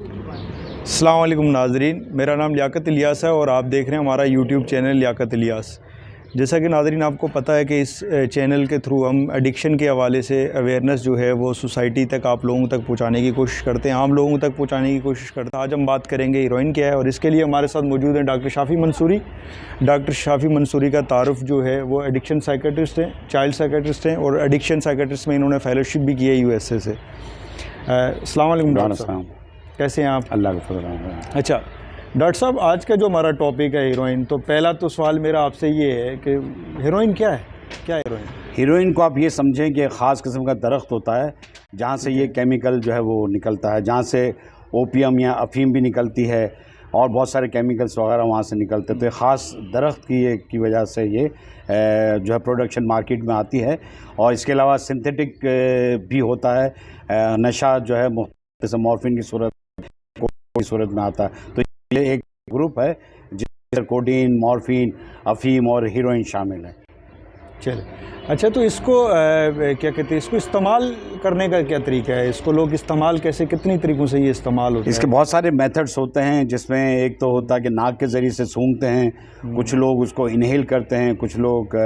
अस्सलाम वालेकुम नाज़रीन, मेरा नाम लियाकत इलियास है और आप देख रहे हैं हमारा यूट्यूब चैनल लियाकत इलियास। जैसा कि नाज़रीन आपको पता है कि इस चैनल के थ्रू हम एडिक्शन के हवाले से अवेयरनेस जो है वो सोसाइटी तक आप लोगों तक पहुंचाने की कोशिश करते हैं, आम लोगों तक पहुंचाने की कोशिश करते हैं। आज हम बात करेंगे हीरोइन क्या है और इसके लिए हमारे साथ मौजूद हैं डॉक्टर शाफ़ी मंसूरी। डॉक्टर शाफ़ी मंसूरी का तारुफ़ जो है वो एडिक्शन साइकेट्रिस्ट हैं, चाइल्ड साइकेट्रिस्ट हैं और एडिक्शन साइकेट्रिस्ट में इन्होंने फ़ेलोशिप भी की है USA से। अस्सलाम वालेकुम डॉक्टर साहब, कैसे हैं आप? अल्लाह का शुक्र है। अच्छा डॉक्टर साहब, आज का जो हमारा टॉपिक है हीरोइन, तो पहला तो सवाल मेरा आपसे ये है कि हीरोइन क्या है? क्या है हीरोइन? हीरोइन को आप ये समझें कि ख़ास किस्म का दरख्त होता है जहाँ से ये केमिकल जो है वो निकलता है, जहाँ से ओपियम या अफीम भी निकलती है और बहुत सारे केमिकल्स वगैरह वहाँ से निकलते हैं। तो ख़ास दरख्त की वजह से ये जो है प्रोडक्शन मार्केट में आती है। और इसके अलावा सिंथेटिक भी होता है, नशा जो है जैसे मॉर्फिन की सूरत में आता है। तो ये एक ग्रुप है जिसमें कोडीन, मॉर्फिन, अफीम और हीरोइन शामिल है। चलिए, अच्छा तो इसको क्या कहते हैं, इसको इस्तेमाल करने का क्या तरीका है? इसको लोग इस्तेमाल कैसे, कितनी तरीक़ों से ये इस्तेमाल होता है? इसके बहुत सारे मेथड्स होते हैं, जिसमें एक तो होता है कि नाक के ज़रिए से सूंघते हैं, कुछ लोग उसको इनहेल करते हैं, कुछ लोग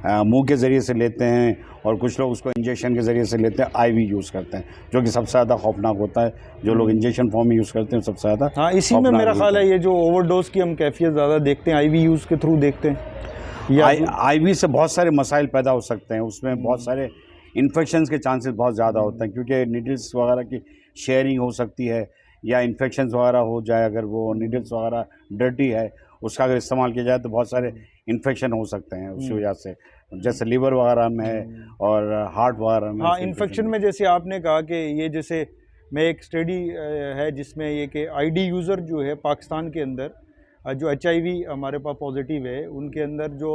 मुंह के ज़रिए से लेते हैं और कुछ लोग उसको इंजेक्शन के ज़रिए से लेते हैं, IV यूज़ करते हैं, जो कि सबसे ज़्यादा खौफनाक होता है। जो लोग इंजेक्शन फॉर्म में यूज़ करते हैं सबसे ज़्यादा हाँ, इसी में मेरा ख्याल है ये जो ओवरडोज की हम कैफियत ज़्यादा देखते हैं, IV यूज़ के थ्रू देखते हैं। IV से बहुत सारे मसाइल पैदा हो सकते हैं, उसमें बहुत सारे इन्फेक्शंस के चांसेस बहुत ज़्यादा होते हैं, क्योंकि नीडल्स वगैरह की शेयरिंग हो सकती है या इन्फेक्शंस वगैरह हो जाए। अगर वो नीडल्स वगैरह डर्टी है, उसका अगर इस्तेमाल किया जाए तो बहुत सारे इन्फेक्शन हो सकते हैं उसकी वजह से, जैसे लीवर वगैरह में है और हार्ट वगैरह में। हाँ, इन्फेक्शन में जैसे आपने कहा कि ये जैसे मैं एक स्टडी है जिसमें ये कि ID यूज़र जो है पाकिस्तान के अंदर जो HIV हमारे पास पॉजिटिव है, उनके अंदर जो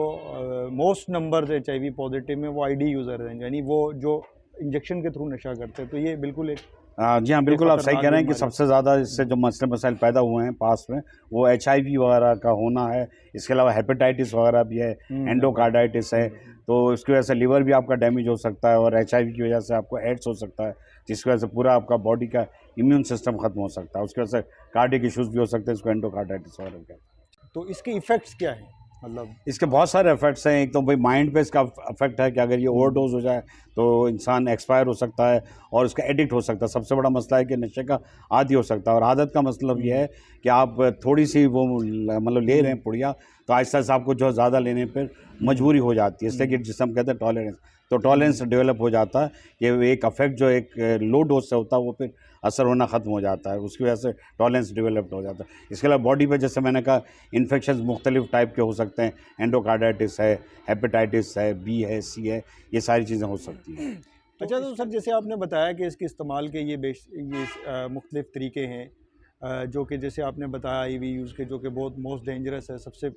मोस्ट नंबर्स HIV पॉजिटिव में वो ID यूज़र हैं, यानी वो जो इंजेक्शन के थ्रू नशा करते हैं। तो ये बिल्कुल एक जी हाँ, बिल्कुल आप सही कह रहे हैं कि सबसे ज़्यादा इससे जो मसले मसाइल पैदा हुए हैं पास में, वो HIV वगैरह का होना है। इसके अलावा हेपेटाइटिस वगैरह भी है, एंडोकार्डाइटिस है। तो इसकी वजह से लिवर भी आपका डैमेज हो सकता है और HIV की वजह से आपको एड्स हो सकता है, जिसकी वजह से पूरा आपका बॉडी का इम्यून सिस्टम ख़त्म हो सकता है। उसकी वजह से कार्डियक इशूज़ भी हो सकते हैं, इसको एंडोकार्डाइटिस वगैरह कहते हैं। तो इसके इफ़ेक्ट्स क्या हैं? मतलब इसके बहुत सारे इफेक्ट्स हैं। एक तो भाई माइंड पे इसका इफेक्ट है कि अगर ये ओवरडोज हो जाए तो इंसान एक्सपायर हो सकता है और उसका एडिक्ट हो सकता है। सबसे बड़ा मसला है कि नशे का आदी हो सकता है। और आदत का मतलब ये है कि आप थोड़ी सी वो मतलब ले रहे हैं पुड़िया, तो आहिस्ता आहिस्ता आपको जो ज़्यादा लेने पर मजबूरी हो जाती है, इसलिए कि जिसे हम कहते हैं टॉलरेंस, तो टॉलरेंस डेवलप हो जाता है कि एक अफेक्ट जो एक लो डोज से होता है वो फिर असर होना ख़त्म हो जाता है, उसकी वजह से टॉलरेंस डेवलप्ड हो जाता है। इसके अलावा बॉडी पे जैसे मैंने कहा इन्फेक्शन मुख्तलिफ टाइप के हो सकते हैं, एंडोकार्डाइटिस है, हेपेटाइटिस है, B है, C है, ये सारी चीज़ें हो सकती हैं। अच्छा तो सर, जैसे आपने बताया कि इसके इस्तेमाल के ये मुख्तलिफ़ तरीके हैं, जो कि जैसे आपने बताया IV यूज़ के, जो कि बहुत मोस्ट डेंजरस है। सबसे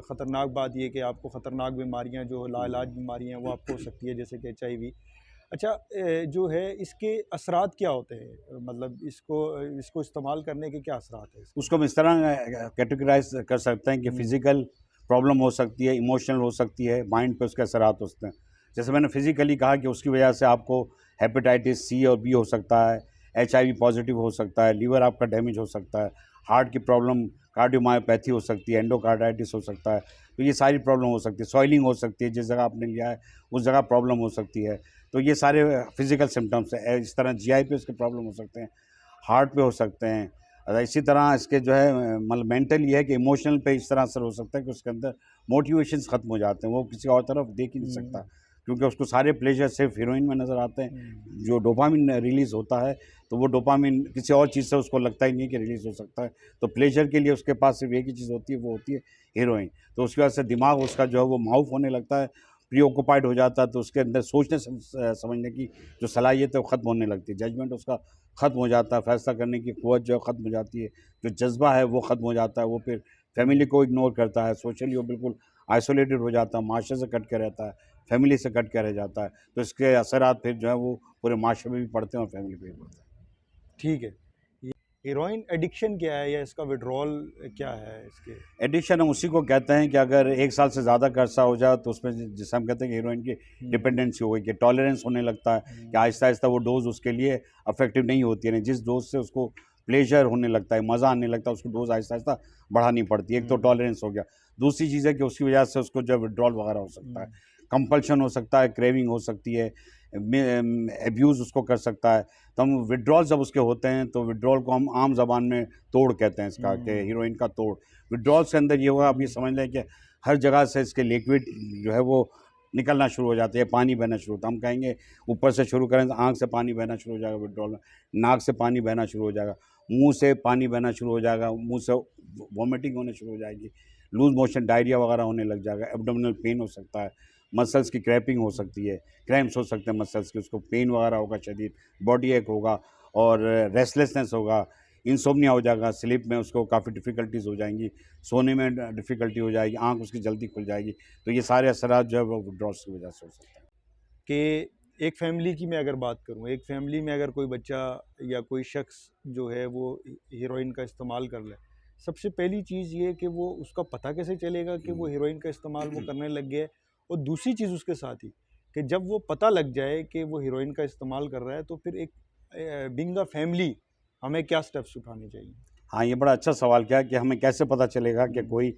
ख़तरनाक बात ये कि आपको ख़तरनाक बीमारियां जो लाइलाज बीमारियां वो आपको हो सकती है, जैसे कि HIV। अच्छा, जो है इसके असरात क्या होते हैं? मतलब इसको इस्तेमाल करने के क्या असरात है? उसको हम इस तरह कैटेगराइज कर सकते हैं कि फ़िज़िकल प्रॉब्लम हो सकती है, इमोशनल हो सकती है, माइंड पे उसके असरात होते हैं। जैसे मैंने फिज़िकली कहा कि उसकी वजह से आपको हेपेटाइटिस C और B हो सकता है, HIV पॉजिटिव हो सकता है, लीवर आपका डैमेज हो सकता है, हार्ट की प्रॉब्लम, कार्डियोमायोपैथी हो सकती है, एंडोकार्डाइटिस हो सकता है। तो ये सारी प्रॉब्लम हो सकती है, सॉइलिंग हो सकती है, जिस जगह आपने लिया है उस जगह प्रॉब्लम हो सकती है। तो ये सारे फिज़िकल सिम्टम्स हैं। इस तरह GI पे उसके प्रॉब्लम हो सकते हैं, हार्ट पे हो सकते हैं। इसी तरह इसके जो है मतलब मेंटल ये है कि इमोशनल पे इस तरह असर हो सकता है कि उसके अंदर मोटिवेशंस ख़त्म हो जाते हैं, वो किसी और तरफ देख ही नहीं सकता, क्योंकि उसको सारे प्लेजर सिर्फ हीरोइन में नज़र आते हैं। जो डोपामिन रिलीज़ होता है, तो वो डोपामिन किसी और चीज़ से उसको लगता ही नहीं कि रिलीज़ हो सकता है। तो प्लेजर के लिए उसके पास सिर्फ एक ही चीज़ होती है, वो होती है हीरोइन। तो उसकी वजह से दिमाग उसका जो है वो माउफ होने लगता है, प्रीऑक्युपाइड हो जाता है, तो उसके अंदर सोचने समझने की जो सलाहियत है वो ख़त्म होने लगती है, जजमेंट उसका ख़त्म हो जाता है, फ़ैसला करने की क़ुव्वत जो है ख़त्म हो जाती है, जो जज्बा है वो ख़त्म हो जाता है। वो फिर फैमिली को इग्नोर करता है, सोशली वो बिल्कुल आइसोलेटेड हो जाता है, माशरे से कट के रहता है, फैमिली से कट के रह जाता है। तो इसके असरात फिर जो है वो पूरे माशरे में भी पड़ते हैं और फैमिली पे भी पड़ते हैं। ठीक है, हीरोइन एडिक्शन क्या है या इसका विड्रॉल क्या है इसके? एडिक्शन हम उसी को कहते हैं कि अगर 1 साल से ज़्यादा का अरसा हो जाए तो उसमें जिसे हम कहते हैं कि हीरोइन की डिपेंडेंसी हो गई, कि टॉलरेंस होने लगता है कि आहिस्ता आहिस्ता वो डोज़ उसके लिए अफेक्टिव नहीं होती है। जिस डोज़ से उसको प्लेजर होने लगता है, मज़ा आने लगता है, उसको डोज आहिस्ता आहिस्ता बढ़ानी पड़ती है। एक तो टॉलरेंस हो गया, दूसरी चीज़ है कि उसकी वजह से उसको जो विड्रॉल वगैरह हो सकता है, कंपल्शन हो सकता है, क्रेविंग हो सकती है, एब्यूज़ उसको कर सकता है। तो हम विड्रॉल जब उसके होते हैं तो विड्रॉल को हम आम ज़बान में तोड़ कहते हैं इसका, कि हीरोइन का तोड़। विड्रॉल्स के अंदर ये होगा, आप ये समझ लें कि हर जगह से इसके लिक्विड जो है वो निकलना शुरू हो जाते हैं, पानी बहना शुरू होता है। हम कहेंगे ऊपर से शुरू करें तो आँख से पानी बहना शुरू हो जाएगा विड्रॉल में, नाक से पानी बहना शुरू हो जाएगा, मुँह से पानी बहना शुरू हो जाएगा, मुँह से वॉमिटिंग होने शुरू हो जाएगी, लूज़ मोशन डायरिया वगैरह होने लग जाएगा, एब्डोमिनल पेन हो सकता है, मसल्स की क्रैपिंग हो सकती है, क्रैम्प्स हो सकते हैं मसल्स के, उसको पेन वगैरह होगा शदीद, बॉडी एक होगा और रेस्टलेसनेस होगा, इंसोम्निया हो जाएगा, स्लीप में उसको काफ़ी डिफ़िकल्टीज़ हो जाएंगी, सोने में डिफ़िकल्टी हो जाएगी, आँख उसकी जल्दी खुल जाएगी। तो ये सारे असरात जो है वो विड्रॉल्स की वजह से हो सकते हैं। कि एक फ़ैमिली की मैं अगर बात करूँ, एक फ़ैमिली में अगर कोई बच्चा या कोई शख्स जो है वो हीरोइन का इस्तेमाल कर ले, सबसे पहली चीज़ ये कि वो उसका पता कैसे चलेगा कि वो हीरोइन का इस्तेमाल वो करने लग गया है? और दूसरी चीज़ उसके साथ ही कि जब वो पता लग जाए कि वो हीरोइन का इस्तेमाल कर रहा है, तो फिर एक बीइंग अ फैमिली हमें क्या स्टेप्स उठाने चाहिए? हाँ, ये बड़ा अच्छा सवाल किया कि हमें कैसे पता चलेगा कि कोई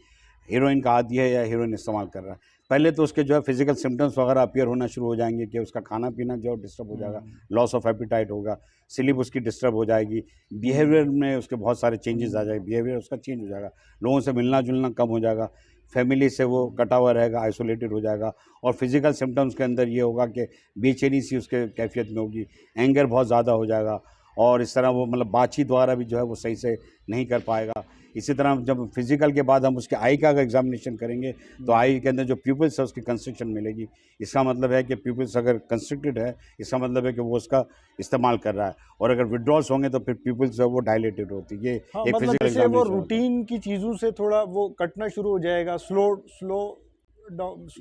हीरोइन का आदी है या हीरोइन इस्तेमाल कर रहा है। पहले तो उसके जो है फिज़िकल सिम्पटम्स वगैरह अपीयर होना शुरू हो जाएँगे कि उसका खाना-पीना जो है डिस्टर्ब हो जाएगा, लॉस ऑफ एपेटाइट होगा, स्लीप उसकी डिस्टर्ब हो जाएगी, बिहेवियर में उसके बहुत सारे चेंजेस आ जाएंगे, बिहेवियर उसका चेंज हो जाएगा, लोगों से मिलना-जुलना कम हो जाएगा, फैमिली से वो कटा हुआ रहेगा, आइसोलेटेड हो जाएगा और फिज़िकल सिम्पटम्स के अंदर ये होगा कि बेचैनी सी उसके कैफ़ियत में होगी, एंगर बहुत ज़्यादा हो जाएगा और इस तरह वो मतलब बातचीत द्वारा भी जो है वो सही से नहीं कर पाएगा। इसी तरह जब फिज़िकल के बाद हम उसके आई का अगर एग्ज़ामिनेशन करेंगे तो आई के अंदर जो प्यूपिल्स है उसकी कंस्ट्रिक्शन मिलेगी। इसका मतलब है कि प्यूपिल्स अगर कंस्ट्रिक्टेड है, इसका मतलब है कि वो उसका इस्तेमाल कर रहा है और अगर विथड्रॉल्स होंगे तो फिर प्यूपिल्स जो है वो डायलेटेड होती है। ये हाँ, एक मतलब फिज़िकल जैसे वो एग्ज़ामिनेशन होता है। रूटीन की चीज़ों से थोड़ा वो कटना शुरू हो जाएगा, स्लो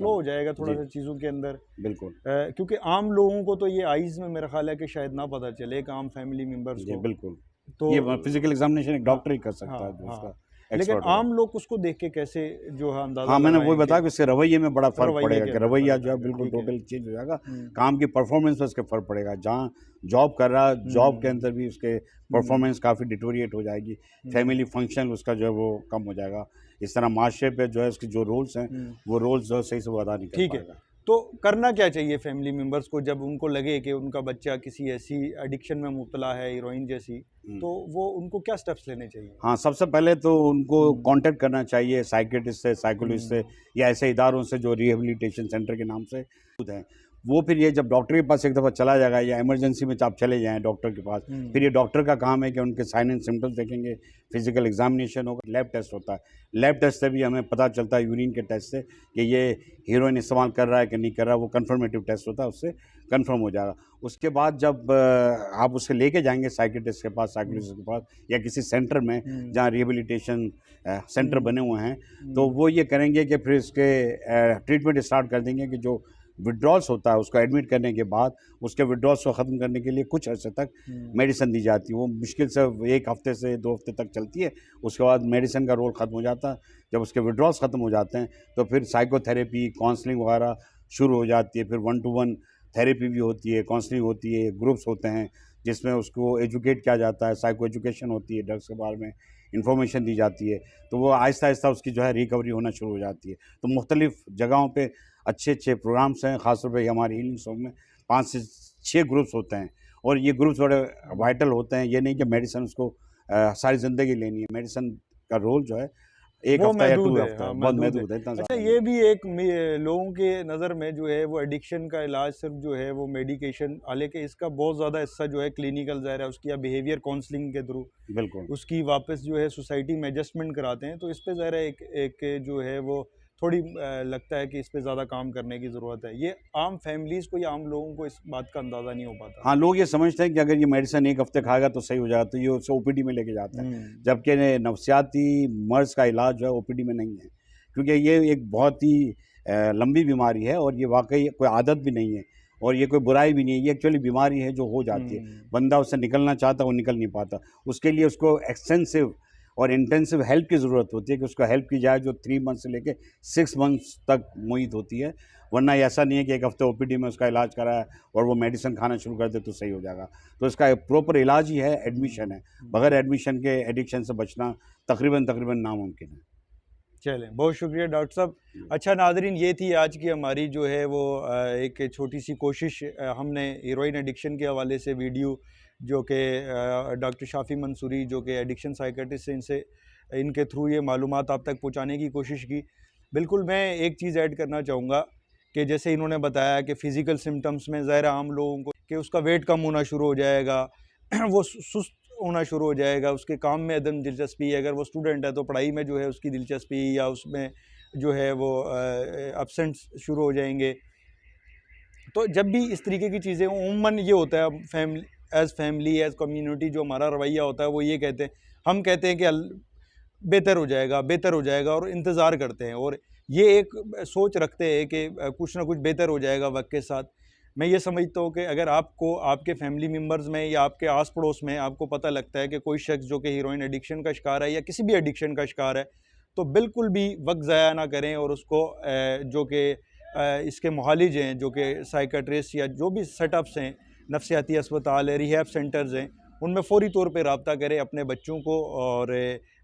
हो जाएगा जी, थोड़ा-सा चीज़ों के अंदर। बिल्कुल। क्योंकि आम लोगों को तो ये आइज़ में मेरा ख़्याल है कि शायद ना पता चले, एक आम फैमिली मेंबर्स जी, को। बिल्कुल। तो ये फिज़िकल एग्ज़ामिनेशन एक हाँ, डॉक्टर ही कर सकता है हाँ, जो हाँ। उसका लेकिन एक्सपर्ट होगा। आम लोग उसको देख के कैसे जो है अंदाज़ा हाँ, मैंने वही लगाएँ कि बताया कि इसके रवैये में बड़ा फ़र्क रवैये पड़ेगा के कि अंदर रवैया फ़र्क जो है आएगा, बिल्कुल ठीक है। टोटल चेंज हो जाएगा। हुँ, काम की परफ़ॉर्मेंस पे उसके फ़र्क पड़ेगा। जहाँ जॉब कर रहा है, जॉब के अंदर भी उसके परफ़ॉर्मेंस काफ़ी डिटोरिएट हो जाएगी। फैमिली फ़ंक्शन उसका जो है वो कम हो जाएगा। इस तरह माशरे पे जो है उसके जो रोल्स हैं, वो रोल्स जो है सही से वो अदा नहीं कर ठीक है। पाएगा। तो करना क्या चाहिए फैमिली मेंबर्स को जब उनको लगे कि उनका बच्चा किसी ऐसी एडिक्शन में मुब्तला है, हीरोइन जैसी, तो वो उनको क्या स्टेप्स लेने चाहिए? हाँ, सबसे पहले तो उनको कॉन्टैक्ट करना चाहिए साइकियाट्रिस्ट से, साइकोलॉजिस्ट से या ऐसे इदारों से जो रिहैबिलिटेशन सेंटर के नाम से खुद हैं। वो फिर ये जब डॉक्टर के पास एक दफ़ा चला जाएगा या इमरजेंसी में आप चले जाएँ डॉक्टर के पास, फिर ये डॉक्टर का काम है कि उनके साइन एंड सिम्पटम्स देखेंगे, फिज़िकल एग्ज़ामिनेशन होगा, लैब टेस्ट होता है। लैब टेस्ट से भी हमें पता चलता है यूरिन के टेस्ट से कि ये हीरोइन इस्तेमाल कर रहा है कि नहीं कर रहा है, वो कन्फर्मेटिव टेस्ट होता है, उससे कन्फर्म हो जाएगा। उसके बाद जब आप उसे लेके जाएँगे साइकियाट्रिस्ट के पास, साइकोलॉजिस्ट के पास या किसी सेंटर में जहाँ रिहैबिलिटेशन सेंटर बने हुए हैं, तो वो ये करेंगे कि फिर इसके ट्रीटमेंट स्टार्ट कर देंगे कि जो विथड्रॉल्स होता है उसको एडमिट करने के बाद उसके विथड्रॉल्स को ख़त्म करने के लिए कुछ अर्से तक मेडिसिन दी जाती है। वो मुश्किल से 1 हफ़्ते से 2 हफ़्ते तक चलती है, उसके बाद मेडिसिन का रोल ख़त्म हो जाता है। जब उसके विथड्रॉल्स ख़त्म हो जाते हैं तो फिर साइकोथेरेपी, काउंसलिंग वगैरह शुरू हो जाती है। फिर 1 टू 1 थेरेपी भी होती है, काउंसलिंग होती है, ग्रुप्स होते हैं जिसमें उसको एजुकेट किया जाता है, साइको एजुकेशन होती है, ड्रग्स के बारे में इन्फॉर्मेशन दी जाती है। तो वो आहिस्ता-आहिस्ता उसकी जो है रिकवरी होना शुरू हो जाती है। तो मुख्तलिफ़ जगहों पे अच्छे-अच्छे प्रोग्राम्स हैं, ख़ास तौर पे हमारे हीलिंग होम में 5 से 6 ग्रुप्स होते हैं और ये ग्रुप्स बड़े वाइटल होते हैं। ये नहीं कि मेडिसिन उसको सारी ज़िंदगी लेनी है। मेडिसिन का रोल जो है 1 वो हफ़्ता या 2 महदूद है, हफ़्ता हाँ, है, बहुत महदूद है। महदूद है, इतना अच्छा, ज़्यादा ये नहीं। भी एक लोगों के नज़र में जो है वो एडिक्शन का इलाज सिर्फ जो है वो मेडिकेशन, हालांकि इसका बहुत ज़्यादा हिस्सा जो है क्लिनिकल ज़ाहिर है उसकी या बिहेवियर काउंसलिंग के थ्रू बिल्कुल। उसकी वापस जो है सोसाइटी में एडजस्टमेंट कराते हैं, तो इस पे ज़ाहिर है एक जो है वो थोड़ी लगता है कि इस पे ज़्यादा काम करने की ज़रूरत है। ये आम फैमिलीज़ को या आम लोगों को इस बात का अंदाज़ा नहीं हो पाता। हाँ, लोग ये समझते हैं कि अगर ये मेडिसिन 1 हफ़्ते खाएगा तो सही हो जाएगा, तो ये उसे ओपीडी में लेके जाते हैं। जबकि नफसियाती मर्ज़ का इलाज जो है ओपीडी में नहीं है, क्योंकि ये एक बहुत ही लंबी बीमारी है और ये वाक़ई कोई आदत भी नहीं है और ये कोई बुराई भी नहीं है, ये एक्चुअली बीमारी है जो हो जाती है। बंदा उससे निकलना चाहता है, वो निकल नहीं पाता। उसके लिए उसको एक्सटेंसिव और इंटेंसिव हेल्प की ज़रूरत होती है कि उसको हेल्प की जाए, जो 3 मंथ से लेके 6 मंथ्स तक मुहित होती है। वरना ऐसा नहीं है कि एक हफ्ते ओपीडी में उसका इलाज कराया और वो मेडिसिन खाना शुरू कर दे तो सही हो जाएगा। तो इसका प्रॉपर इलाज ही है, एडमिशन है। बगैर एडमिशन के एडिक्शन से बचना तकरीबन नामुमकिन है। चलें, बहुत शुक्रिया डॉक्टर साहब। अच्छा नाज़रीन, ये थी आज की हमारी जो है वो एक छोटी सी कोशिश। हमने हीरोइन एडिक्शन के हवाले से वीडियो जो कि डॉक्टर शाफ़ी मंसूरी जो कि एडिक्शन साइकियाट्रिस्ट हैं, इनके थ्रू ये मालूमात आप तक पहुंचाने की कोशिश की। बिल्कुल मैं एक चीज़ ऐड करना चाहूँगा कि जैसे इन्होंने बताया कि फ़िज़िकल सिम्टम्स में ज़ाहिर आम लोगों को कि उसका वेट कम होना शुरू हो जाएगा वो सुस्त होना शुरू हो जाएगा, उसके काम में अदम दिलचस्पी है, अगर वो स्टूडेंट है तो पढ़ाई में जो है उसकी दिलचस्पी या उसमें जो है वो एब्सेंट्स शुरू हो जाएंगे। तो जब भी इस तरीके की चीज़ें उम्मन ये होता है, फैमिली एज़ कम्युनिटी जो हमारा रवैया होता है वो ये कहते हैं, हम कहते हैं कि बेहतर हो जाएगा, बेहतर हो जाएगा, और इंतज़ार करते हैं और ये एक सोच रखते हैं कि कुछ ना कुछ बेहतर हो जाएगा वक्त के साथ। मैं ये समझता हूँ कि अगर आपको आपके फैमिली मेम्बर्स में या आपके आस पड़ोस में आपको पता लगता है कि कोई शख्स जो कि हीरोइन एडिक्शन का शिकार है या किसी भी एडिक्शन का शिकार है, तो बिल्कुल भी वक्त ज़ाया ना करें और उसको जो कि इसके मुआलिज हैं, जो कि साइकियाट्रिस्ट या जो भी सेटअप्स हैं, नफ्सियाती अस्पताल है, रिहैब सेंटर्स हैं, उनमें फ़ौरी तौर पे रब्ता करें अपने बच्चों को, और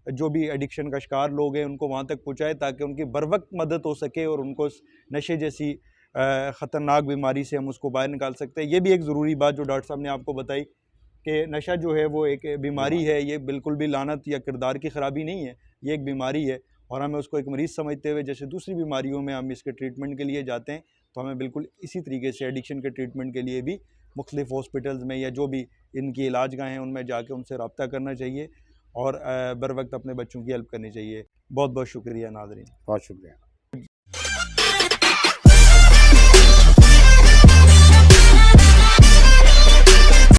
जो भी एडिक्शन का शिकार लोग हैं उनको वहाँ तक पहुँचाएँ ताकि उनकी बरवक्त मदद हो सके और उनको नशे जैसी ख़तरनाक बीमारी से हम उसको बाहर निकाल सकते हैं। ये भी एक ज़रूरी बात जो डॉक्टर साहब ने आपको बताई कि नशा जो है वो एक बीमारी है, ये बिल्कुल भी लानत या किरदार की ख़राबी नहीं है, ये एक बीमारी है और हमें उसको एक मरीज़ समझते हुए जैसे दूसरी बीमारियों में हम इसके ट्रीटमेंट के लिए जाते हैं, तो हमें बिल्कुल इसी तरीके से एडिक्शन के ट्रीटमेंट के लिए भी मुख्तलिफ़ हॉस्पिटल्स में या जो भी इनकी इलाजगाहें हैं उनमें जाके उनसे रब्ता करना चाहिए और बर वक्त अपने बच्चों की हेल्प करनी चाहिए। बहुत बहुत शुक्रिया नाज़रीन। बहुत शुक्रिया।